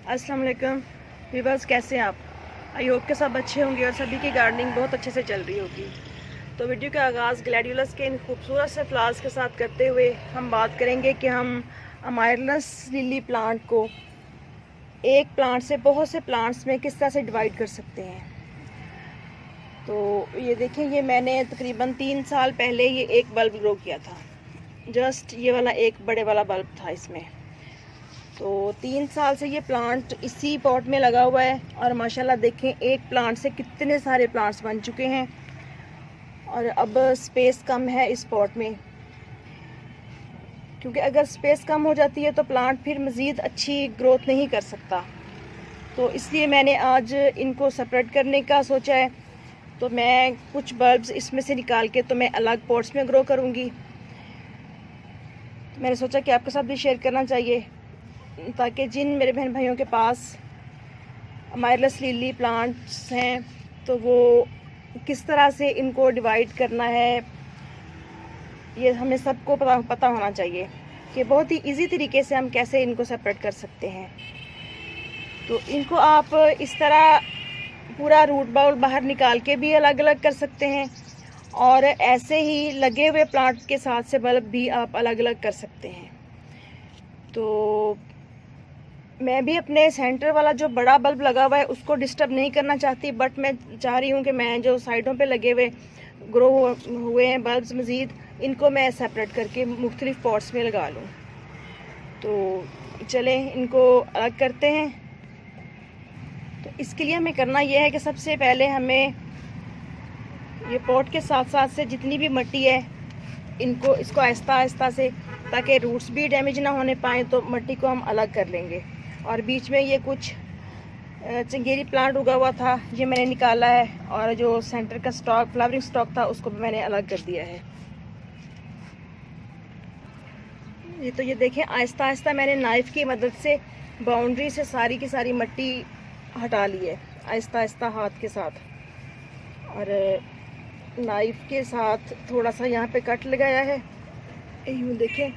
अस्सलाम वालेकुम व्यूअर्स, कैसे हैं आप? आई होप के सब अच्छे होंगे और सभी की गार्डनिंग बहुत अच्छे से चल रही होगी। तो वीडियो का आगाज़ ग्लैडियोलस के इन खूबसूरत से फ्लावर्स के साथ करते हुए हम बात करेंगे कि हम अमायरलस लिली प्लांट को एक प्लांट से बहुत से प्लांट्स में किस तरह से डिवाइड कर सकते हैं। तो ये देखें, ये मैंने तकरीबन 3 साल पहले ये एक बल्ब ग्रो किया था। जस्ट ये वाला एक बड़े वाला बल्ब था इसमें। तो 3 साल से ये प्लांट इसी पॉट में लगा हुआ है और माशाल्लाह देखें, एक प्लांट से कितने सारे प्लांट्स बन चुके हैं। और अब स्पेस कम है इस पॉट में, क्योंकि अगर स्पेस कम हो जाती है तो प्लांट फिर मज़ीद अच्छी ग्रोथ नहीं कर सकता। तो इसलिए मैंने आज इनको सेपरेट करने का सोचा है। तो मैं कुछ बल्ब्स इसमें से निकाल के तो मैं अलग पॉट्स में ग्रो करूँगी। तो मैंने सोचा कि आपके साथ भी शेयर करना चाहिए, ताकि जिन मेरे बहन भाइयों के पास अमायरलस लिली प्लांट्स हैं तो वो किस तरह से इनको डिवाइड करना है, ये हमें सबको पता होना चाहिए कि बहुत ही इजी तरीके से हम कैसे इनको सेपरेट कर सकते हैं। तो इनको आप इस तरह पूरा रूट बाउल बाहर निकाल के भी अलग अलग कर सकते हैं, और ऐसे ही लगे हुए प्लांट के साथ से बल्ब भी आप अलग अलग कर सकते हैं। तो मैं भी अपने सेंटर वाला जो बड़ा बल्ब लगा हुआ है उसको डिस्टर्ब नहीं करना चाहती, बट मैं चाह रही हूँ कि मैं जो साइडों पे लगे हुए ग्रो हुए हैं बल्ब्स मज़ीद, इनको मैं सेपरेट करके मुख्तलिफ पॉट्स में लगा लूँ। तो चलें इनको अलग करते हैं। तो इसके लिए हमें करना यह है कि सबसे पहले हमें ये पॉट के साथ साथ से जितनी भी मिट्टी है इसको आहिस्ता आहिस्ता से, ताकि रूट्स भी डैमेज ना होने पाएँ, तो मिट्टी को हम अलग कर लेंगे। और बीच में ये कुछ चंगेरी प्लांट उगा हुआ था, ये मैंने निकाला है, और जो सेंटर का स्टॉक फ्लावरिंग स्टॉक था उसको भी मैंने अलग कर दिया है। ये देखें, आहिस्ता आहिस्ता मैंने नाइफ़ की मदद से बाउंड्री से सारी की सारी मिट्टी हटा ली है, आहिस्ता आहिस्ता हाथ के साथ। और नाइफ़ के साथ थोड़ा सा यहाँ पे कट लगाया है, यूँ देखें।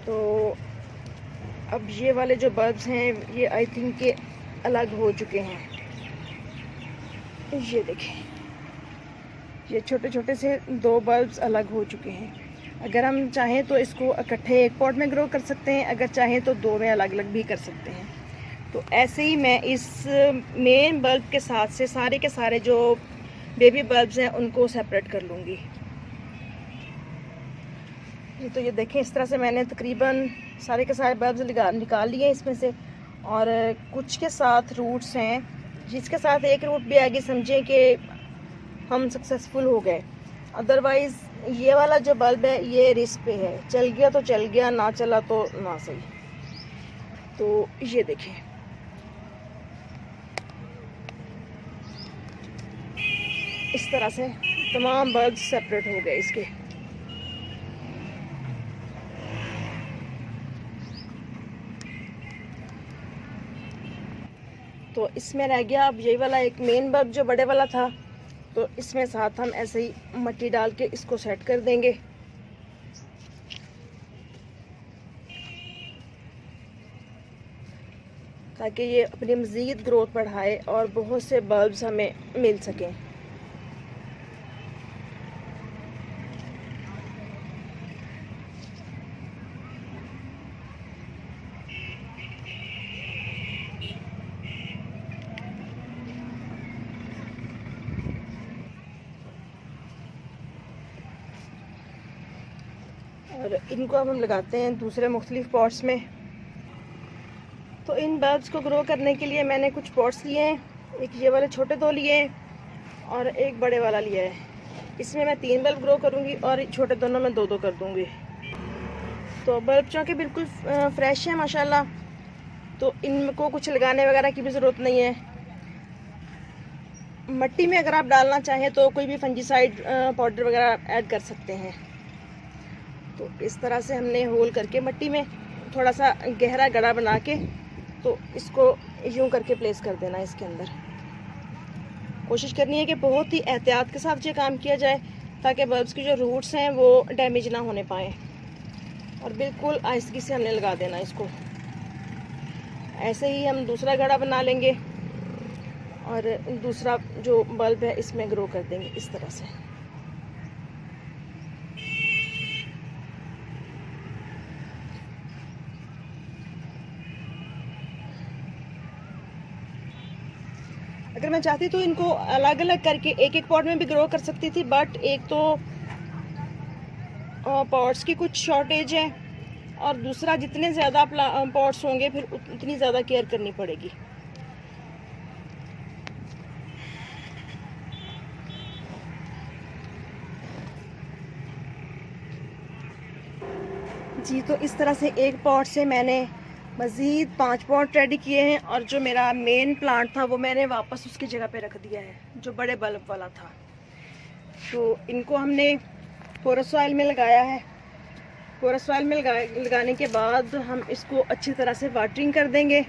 तो अब ये वाले जो बल्ब्स हैं ये आई थिंक के अलग हो चुके हैं। ये देखें, ये छोटे छोटे से 2 बल्ब्स अलग हो चुके हैं। अगर हम चाहें तो इसको इकट्ठे एक पॉट में ग्रो कर सकते हैं, अगर चाहें तो 2 में अलग अलग भी कर सकते हैं। तो ऐसे ही मैं इस मेन बल्ब के साथ से सारे के सारे जो बेबी बल्ब्स हैं उनको सेपरेट कर लूँगी। तो ये देखें, इस तरह से मैंने तकरीबन सारे के सारे बल्ब्स निकाल लिए इसमें से, और कुछ के साथ रूट्स हैं, जिसके साथ एक रूट भी आगे समझें कि हम सक्सेसफुल हो गए। अदरवाइज़ ये वाला जो बल्ब है ये रिस्क पे है, चल गया तो चल गया, ना चला तो ना सही। तो ये देखें, इस तरह से तमाम बल्ब सेपरेट हो गए इसके। तो इसमें रह गया अब यही वाला एक मेन बल्ब जो बड़े वाला था। तो इसमें साथ हम ऐसे ही मिट्टी डाल के इसको सेट कर देंगे। ताकि ये अपनी मज़ीद ग्रोथ बढ़ाए और बहुत से बल्ब्स हमें मिल सकें। और इनको अब हम लगाते हैं दूसरे मुख्तलिफ पॉट्स में। तो इन बल्ब्स को ग्रो करने के लिए मैंने कुछ पॉट्स लिए हैं, एक ये वाले छोटे 2 लिए हैं और एक बड़े वाला लिया है। इसमें मैं 3 बल्ब ग्रो करूँगी और छोटे दोनों में 2-2 कर दूँगी। तो बल्ब चूँकि बिल्कुल फ्रेश है माशाल्लाह, तो इनको कुछ लगाने वगैरह की भी ज़रूरत नहीं है। मिट्टी में अगर आप डालना चाहें तो कोई भी फंजीसाइड पाउडर वगैरह ऐड कर सकते हैं। तो इस तरह से हमने होल करके मिट्टी में थोड़ा सा गहरा गड्ढा बना के तो इसको यूं करके प्लेस कर देना है इसके अंदर। कोशिश करनी है कि बहुत ही एहतियात के साथ ये काम किया जाए, ताकि बल्ब्स की जो रूट्स हैं वो डैमेज ना होने पाएँ। और बिल्कुल आहिस्तगी से हमने लगा देना इसको। ऐसे ही हम दूसरा घड़ा बना लेंगे और दूसरा जो बल्ब है इसमें ग्रो कर देंगे इस तरह से। अगर मैं चाहती तो इनको अलग अलग करके एक एक पॉट में भी ग्रो कर सकती थी, बट एक तो पॉट्स की कुछ शॉर्टेज है और दूसरा जितने ज़्यादा पॉट्स होंगे फिर उतनी ज़्यादा केयर करनी पड़ेगी। जी, तो इस तरह से एक पॉट से मैंने मज़ीद 5 पॉट रेडी किए हैं और जो मेरा मेन प्लांट था वो मैंने वापस उसकी जगह पे रख दिया है जो बड़े बल्ब वाला था। तो इनको हमने पोरस सॉइल में लगाया है। पोरस सॉइल में लगाने के बाद हम इसको अच्छी तरह से वाटरिंग कर देंगे।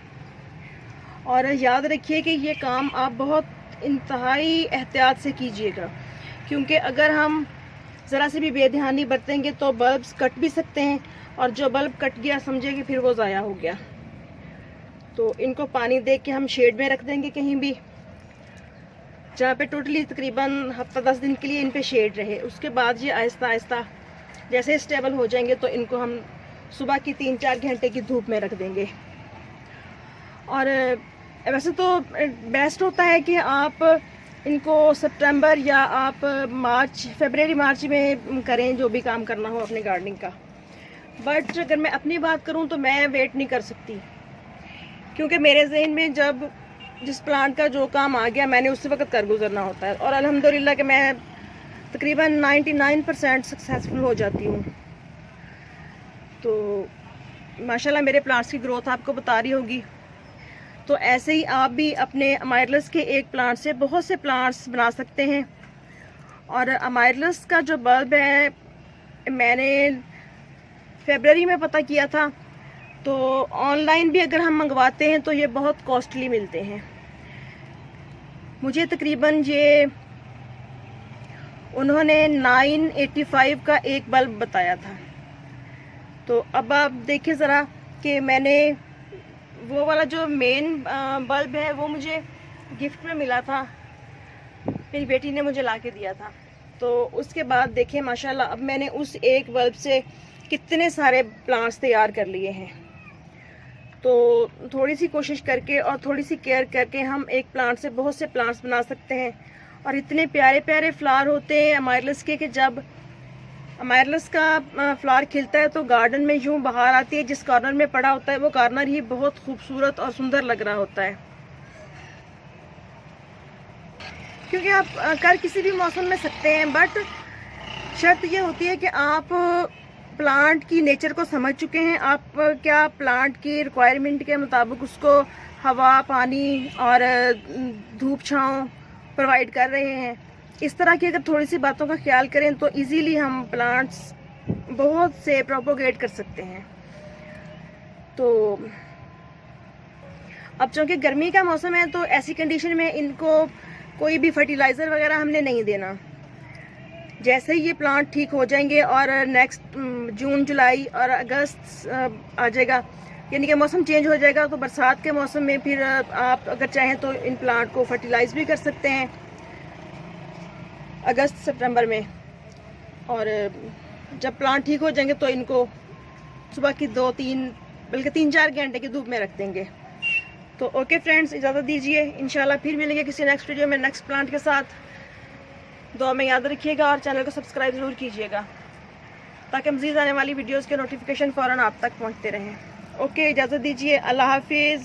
और याद रखिए कि ये काम आप बहुत इंतहाई एहतियात से कीजिएगा, क्योंकि अगर हम ज़रा से भी बेध्यानी बरतेंगे तो बल्ब्स कट भी सकते हैं और जो बल्ब कट गया समझे कि फिर वो ज़ाया हो गया। तो इनको पानी दे के हम शेड में रख देंगे कहीं भी जहाँ पे टोटली तकरीबन हफ्ता 10 दिन के लिए इन पे शेड रहे। उसके बाद ये आहिस्ता आहिस्ता जैसे स्टेबल हो जाएंगे तो इनको हम सुबह की 3-4 घंटे की धूप में रख देंगे। और वैसे तो बेस्ट होता है कि आप इनको सितंबर या आप फरवरी मार्च में करें जो भी काम करना हो अपने गार्डनिंग का। बट अगर मैं अपनी बात करूं तो मैं वेट नहीं कर सकती, क्योंकि मेरे जहन में जब जिस प्लांट का जो काम आ गया मैंने उसी वक्त कर गुजरना होता है। और अल्हम्दुलिल्लाह कि मैं तकरीबन 99% सक्सेसफुल हो जाती हूँ। तो माशाल्लाह मेरे प्लांट्स की ग्रोथ आपको बता रही होगी। तो ऐसे ही आप भी अपने अमायरलस के एक प्लांट से बहुत से प्लांट्स बना सकते हैं। और अमायरलस का जो बल्ब है मैंने फरवरी में पता किया था, तो ऑनलाइन भी अगर हम मंगवाते हैं तो ये बहुत कॉस्टली मिलते हैं। मुझे तकरीबन ये उन्होंने 985 का एक बल्ब बताया था। तो अब आप देखिए ज़रा कि मैंने वो वाला जो मेन बल्ब है वो मुझे गिफ्ट में मिला था, मेरी बेटी ने मुझे ला के दिया था। तो उसके बाद देखें माशाल्लाह अब मैंने उस एक बल्ब से कितने सारे प्लांट्स तैयार कर लिए हैं। तो थोड़ी सी कोशिश करके और थोड़ी सी केयर करके हम एक प्लांट से बहुत से प्लांट्स बना सकते हैं। और इतने प्यारे प्यारे फ्लावर होते हैं अमायरलस के कि जब अमायरलस का फ्लावर खिलता है तो गार्डन में यूं बहार आती है। जिस कॉर्नर में पड़ा होता है वो कॉर्नर ही बहुत खूबसूरत और सुंदर लग रहा होता है, क्योंकि आप कर किसी भी मौसम में सकते हैं। बट शर्त ये होती है कि आप प्लांट की नेचर को समझ चुके हैं, आप क्या प्लांट की रिक्वायरमेंट के मुताबिक उसको हवा, पानी और धूप छाँव प्रोवाइड कर रहे हैं। इस तरह की अगर थोड़ी सी बातों का ख्याल करें तो इजीली हम प्लांट्स बहुत से प्रोपोगेट कर सकते हैं। तो अब चूँकि गर्मी का मौसम है तो ऐसी कंडीशन में इनको कोई भी फर्टिलाइज़र वगैरह हमने नहीं देना। जैसे ही ये प्लांट ठीक हो जाएंगे और नेक्स्ट जून, जुलाई और अगस्त आ जाएगा, यानी कि मौसम चेंज हो जाएगा, तो बरसात के मौसम में फिर आप अगर चाहें तो इन प्लांट को फर्टिलाइज भी कर सकते हैं अगस्त सितंबर में। और जब प्लांट ठीक हो जाएंगे तो इनको सुबह की 2-3 बल्कि 3-4 घंटे की धूप में रख देंगे। तो ओके फ्रेंड्स, इजाज़त दीजिए, इंशाल्लाह फिर मिलेंगे किसी नेक्स्ट वीडियो में नेक्स्ट प्लांट के साथ। दुआ में याद रखिएगा और चैनल को सब्सक्राइब ज़रूर कीजिएगा ताकि मज़ीद आने वाली वीडियोज़ के नोटिफिकेशन फ़ौरन आप तक पहुँचते रहें। ओके, इजाज़त दीजिए, अल्लाह हाफिज़।